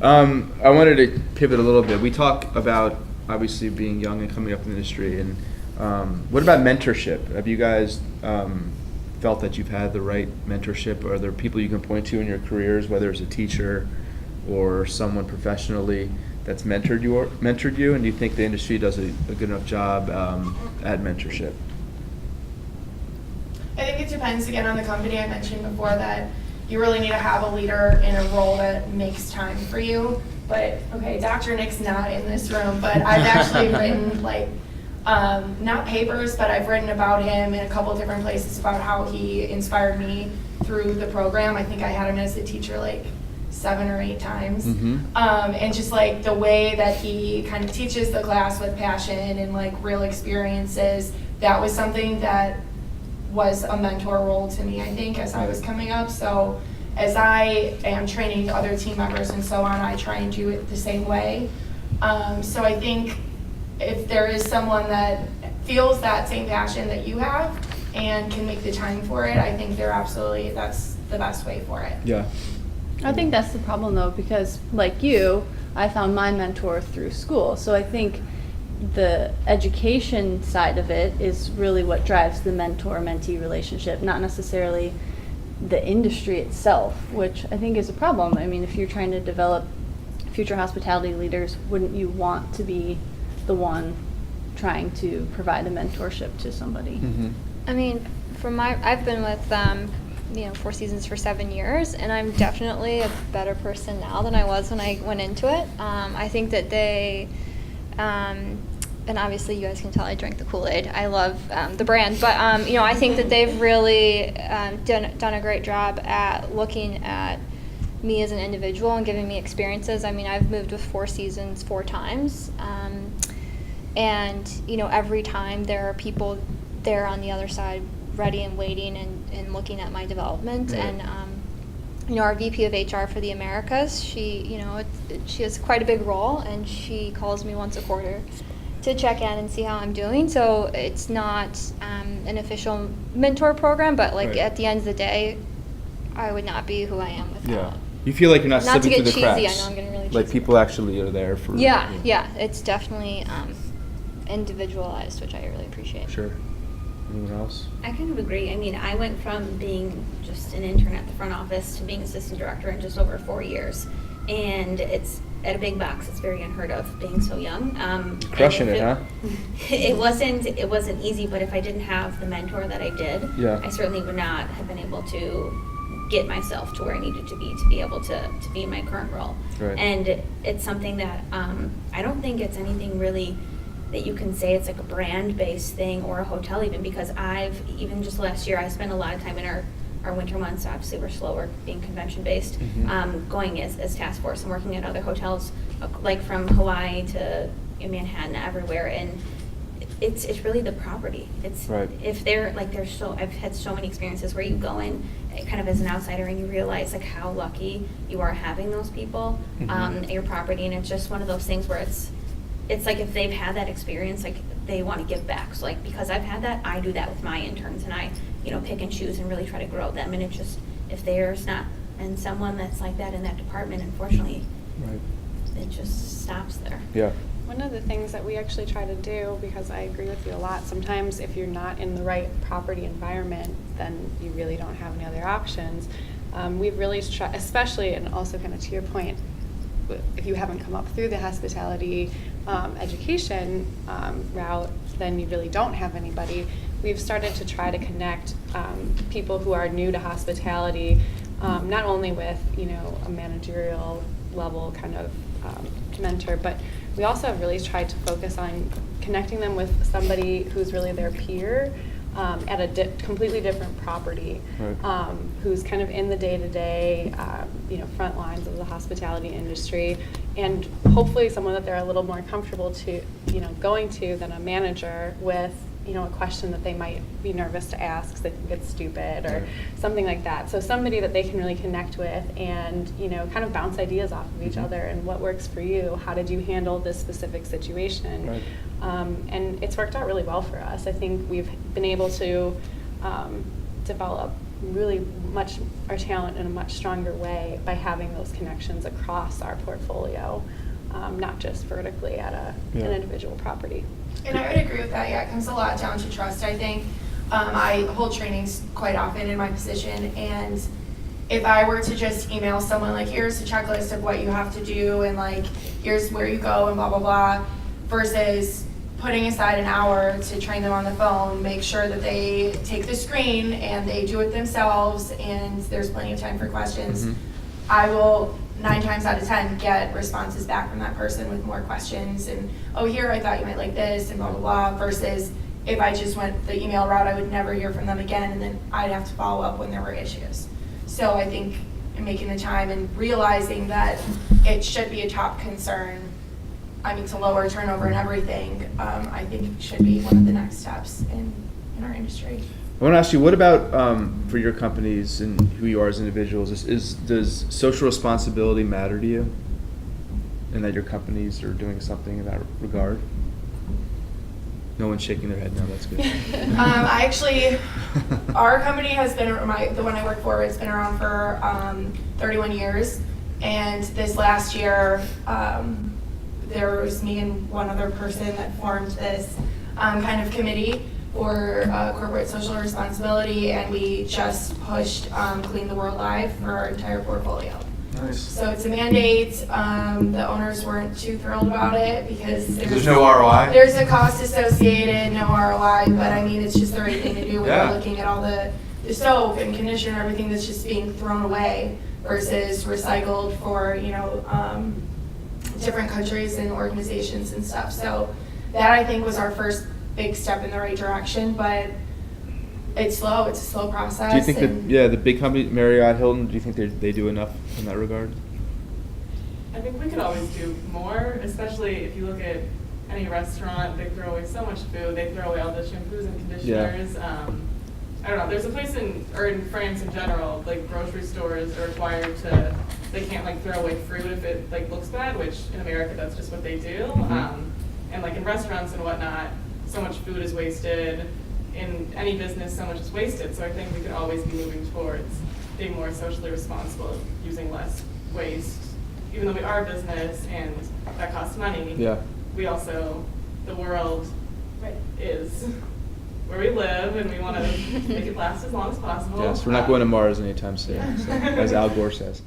I wanted to pivot a little bit. We talk about obviously being young and coming up in the industry, and what about mentorship? Have you guys felt that you've had the right mentorship? Are there people you can point to in your careers, whether it's a teacher or someone professionally that's mentored you? And do you think the industry does a good enough job at mentorship? I think it depends again on the company. I mentioned before that you really need to have a leader in a role that makes time for you. But okay, Dr. Nick's not in this room, but I've actually written not papers, but I've written about him in a couple different places about how he inspired me through the program. I think I had him as a teacher 7 or 8 times. And just the way that he kind of teaches the class with passion and real experiences, that was something that was a mentor role to me, I think, as I was coming up. So as I am training the other team members and so on, I try and do it the same way. So I think if there is someone that feels that same passion that you have and can make the time for it, I think that's the best way for it. Yeah. I think that's the problem though, because like you, I found my mentor through school. So I think the education side of it is really what drives the mentor-mentee relationship, not necessarily the industry itself, which I think is a problem. I mean, if you're trying to develop future hospitality leaders, wouldn't you want to be the one trying to provide a mentorship to somebody? I mean, I've been with Four Seasons for 7 years, and I'm definitely a better person now than I was when I went into it. I think that they, and obviously you guys can tell I drank the Kool-Aid. I love the brand, but I think that they've really done a great job at looking at me as an individual and giving me experiences. I mean, I've moved with Four Seasons 4 times, and every time there are people there on the other side ready and waiting and looking at my development. Right. And our VP of HR for the Americas, she has quite a big role, and she calls me once a quarter to check in and see how I'm doing. So it's not an official mentor program, but Right. At the end of the day, I would not be who I am without. Yeah. You feel like you're not slipping through the cracks. Not to get cheesy, I know I'm getting really cheesy. Like people actually are there for. Yeah, it's definitely individualized, which I really appreciate. Sure. Anyone else? I kind of agree. I mean, I went from being just an intern at the front office to being assistant director in just over 4 years. And it's at a big box. It's very unheard of being so young. Crushing it, huh? It wasn't easy, but if I didn't have the mentor that I did, Yeah. I certainly would not have been able to get myself to where I needed to be able to be in my current role. Right. And it's something that I don't think it's anything really that you can say it's like a brand-based thing or a hotel even, because even just last year, I spent a lot of time in our winter months. Obviously we're slower being convention-based, going as task force and working at other hotels, like from Hawaii to Manhattan, everywhere. And it's really the property. It's right. If I've had so many experiences where you go in kind of as an outsider and you realize how lucky you are having those people at your property. And it's just one of those things where it's like if they've had that experience, they want to give back. So because I've had that, I do that with my interns, and I pick and choose and really try to grow them. And it just, if there's not and someone that's like that in that department, unfortunately, right. It just stops there. Yeah. One of the things that we actually try to do, because I agree with you a lot, sometimes if you're not in the right property environment, then you really don't have any other options. We've really tried, especially, and also kind of to your point, if you haven't come up through the hospitality education route, then you really don't have anybody. We've started to try to connect people who are new to hospitality, not only with a managerial level kind of mentor, but we also have really tried to focus on connecting them with somebody who's really their peer at a completely different property, right. Who's kind of in the day-to-day, front lines of the hospitality industry, and hopefully someone that they're a little more comfortable to, going to than a manager with, a question that they might be nervous to ask because they think it's stupid or right. something like that. So somebody that they can really connect with and, kind of bounce ideas off of each other and what works for you. How did you handle this specific situation? Right. And it's worked out really well for us. I think we've been able to develop really our talent in a much stronger way by having those connections across our portfolio, not just vertically at an individual property. And I would agree with that. Yeah, it comes a lot down to trust. I think I hold trainings quite often in my position, and if I were to just email someone like, here's a checklist of what you have to do, and like, here's where you go, and blah, blah, blah, versus putting aside an hour to train them on the phone, make sure that they take the screen and they do it themselves, and there's plenty of time for questions. I will 9 times out of 10 get responses back from that person with more questions, and oh, here, I thought you might like this, and blah, blah, blah, versus if I just went the email route, I would never hear from them again, and then I'd have to follow up when there were issues. So I think in making the time and realizing that it should be a top concern, I mean, to lower turnover and everything, I think should be one of the next steps in our industry. I want to ask you, what about for your companies and who you are as individuals, does social responsibility matter to you? And that your companies are doing something in that regard? No one's shaking their head, no, that's good. I actually, our company has been, the one I work for, has been around for 31 years. And this last year, there was me and one other person that formed this kind of committee for corporate social responsibility, and we just pushed Clean the World Live for our entire portfolio. Nice. So it's a mandate. The owners weren't too thrilled about it because There's no ROI? There's a cost associated, no ROI, but I mean, it's just the right thing to do when Yeah. you're looking at all the soap and conditioner, everything that's just being thrown away versus recycled for, different countries and organizations and stuff. So that, I think, was our first big step in the right direction, but it's slow. It's a slow process. Do you think that, the big company, Marriott, Hilton, do you think they do enough in that regard? I think we could always do more, especially if you look at any restaurant, they throw away so much food. They throw away all the shampoos and conditioners. I don't know, there's a place in France in general, like grocery stores are required to, they can't like throw away fruit if it like looks bad, which in America that's just what they do. And like in restaurants and whatnot, so much food is wasted. In any business, so much is wasted. So I think we could always be moving towards being more socially responsible, using less waste. Even though we are a business and that costs money, we also, the world is where we live, and we want to make it last as long as possible. Yes, we're not going to Mars anytime soon, so, as Al Gore says.